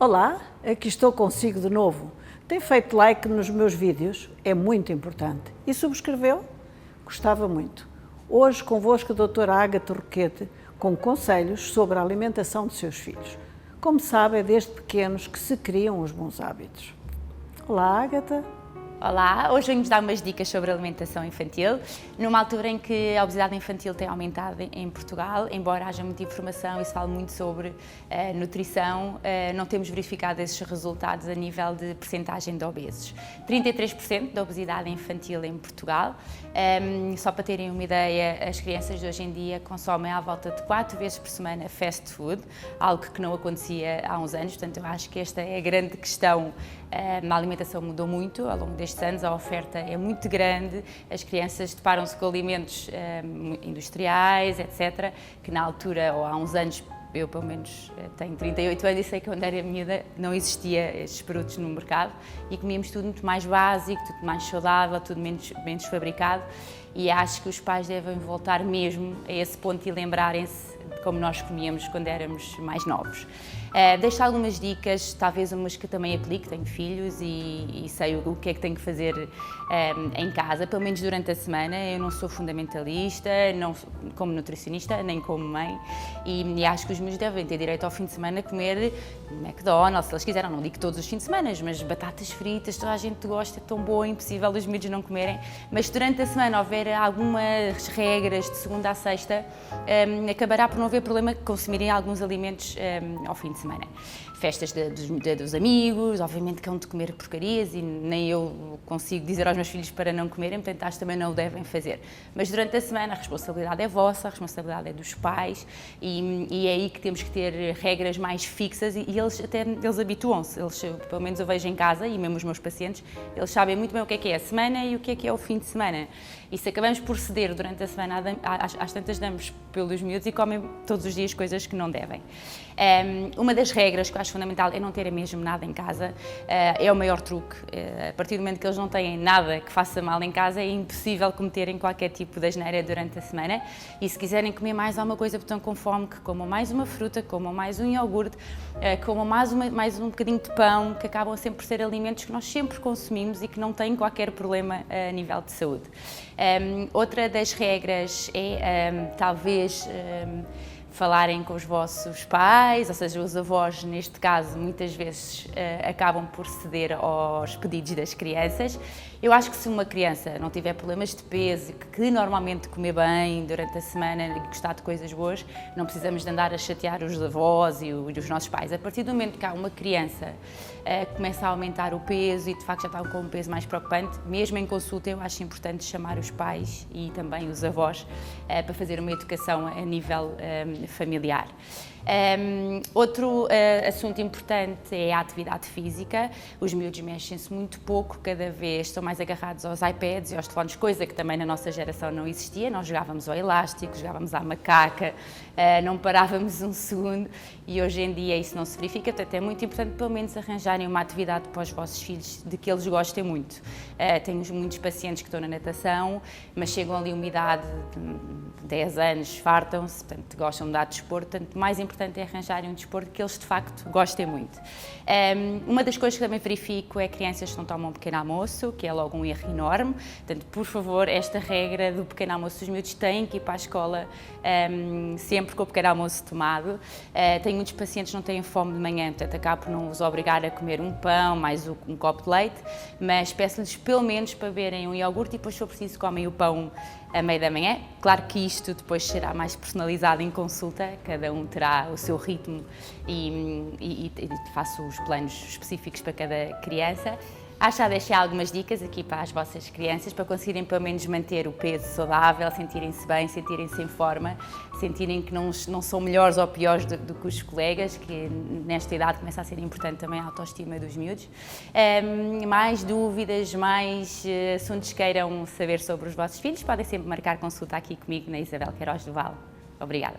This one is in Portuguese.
Olá, aqui estou consigo de novo. Tem feito like nos meus vídeos? É muito importante. E subscreveu? Gostava muito. Hoje convosco a doutora Ágata Roquete com conselhos sobre a alimentação de seus filhos. Como sabe, é desde pequenos que se criam os bons hábitos. Olá, Ágata. Olá, hoje venho-vos dar umas dicas sobre alimentação infantil, numa altura em que a obesidade infantil tem aumentado em Portugal, embora haja muita informação e se fale muito sobre nutrição, não temos verificado esses resultados a nível de percentagem de obesos. 33% da obesidade infantil em Portugal, só para terem uma ideia, as crianças de hoje em dia consomem à volta de 4 vezes por semana fast food, algo que não acontecia há uns anos, portanto eu acho que esta é a grande questão. A alimentação mudou muito ao longo destes anos, a oferta é muito grande, as crianças deparam-se com alimentos industriais, etc., que na altura, ou há uns anos, eu pelo menos tenho 38 anos e sei que quando era miúda não existia estes produtos no mercado e comíamos tudo muito mais básico, tudo mais saudável, tudo menos fabricado, e acho que os pais devem voltar mesmo a esse ponto e lembrarem-se de como nós comíamos quando éramos mais novos. Deixo algumas dicas, talvez umas que também aplico, tenho filhos e sei o que é que tenho que fazer em casa, pelo menos durante a semana. Eu não sou fundamentalista, não como nutricionista, nem como mãe, e acho que os meus devem ter direito ao fim de semana a comer McDonald's, se eles quiserem, não digo todos os fins de semana, mas batatas fritas, toda a gente gosta, é tão boa, é impossível os miúdos não comerem, mas durante a semana houver algumas regras de segunda a sexta, acabará por não haver problema consumirem alguns alimentos ao fim de semana. Festas dos amigos, obviamente que hão de comer porcarias e nem eu consigo dizer aos meus filhos para não comerem, portanto acho que também não o devem fazer. Mas durante a semana a responsabilidade é vossa, a responsabilidade é dos pais e é aí que temos que ter regras mais fixas e eles habituam-se, pelo menos eu vejo em casa e mesmo os meus pacientes, eles sabem muito bem o que é a semana e o que é o fim de semana. E se acabamos por ceder durante a semana, às tantas damos pelos miúdos e comem todos os dias coisas que não devem. Uma das regras que eu acho fundamental é não terem mesmo nada em casa, é o maior truque. A partir do momento que eles não têm nada que faça mal em casa, é impossível cometerem qualquer tipo de asneira durante a semana. E se quiserem comer mais alguma coisa porque estão com fome, que comam mais uma fruta, comam mais um iogurte, comam mais um bocadinho de pão, que acabam sempre por ser alimentos que nós sempre consumimos e que não têm qualquer problema a nível de saúde. Outra das regras é talvez falarem com os vossos pais, ou seja, os avós, neste caso, muitas vezes acabam por ceder aos pedidos das crianças. Eu acho que se uma criança não tiver problemas de peso, que normalmente come bem durante a semana e gostar de coisas boas, não precisamos de andar a chatear os avós e os nossos pais. A partir do momento que há uma criança que começa a aumentar o peso e de facto já está com um peso mais preocupante, mesmo em consulta eu acho importante chamar os pais e também os avós para fazer uma educação a nível familiar. Outro assunto importante é a atividade física. Os miúdos mexem-se muito pouco, cada vez estão mais agarrados aos iPads e aos telefones, coisa que também na nossa geração não existia. Nós jogávamos ao elástico, jogávamos à macaca, não parávamos um segundo e hoje em dia isso não se verifica, portanto é muito importante pelo menos arranjarem uma atividade para os vossos filhos de que eles gostem muito. Tenho muitos pacientes que estão na natação, mas chegam ali a uma idade de 10 anos, fartam-se, portanto gostam de dar desporto, portanto mais importante é arranjarem um desporto que eles de facto gostem muito. Uma das coisas que também verifico é crianças que não tomam um pequeno almoço, que é logo um erro enorme, portanto por favor esta regra do pequeno almoço, os miúdos têm que ir para a escola sempre com o pequeno almoço tomado. Tenho muitos pacientes que não têm fome de manhã, portanto acabo por não os obrigar a comer um pão mais um copo de leite, mas peço-lhes pelo menos para beberem um iogurte e depois se for preciso comem o pão a meio da manhã. Claro que isto depois será mais personalizado em consulta, cada um terá o seu ritmo e faço os planos específicos para cada criança. Acho que já deixei algumas dicas aqui para as vossas crianças, para conseguirem pelo menos manter o peso saudável, sentirem-se bem, sentirem-se em forma, sentirem que não são melhores ou piores do que os colegas, que nesta idade começa a ser importante também a autoestima dos miúdos. Mais dúvidas, mais assuntos queiram saber sobre os vossos filhos, podem sempre marcar consulta aqui comigo na Isabel Queiroz do Val. Obrigada.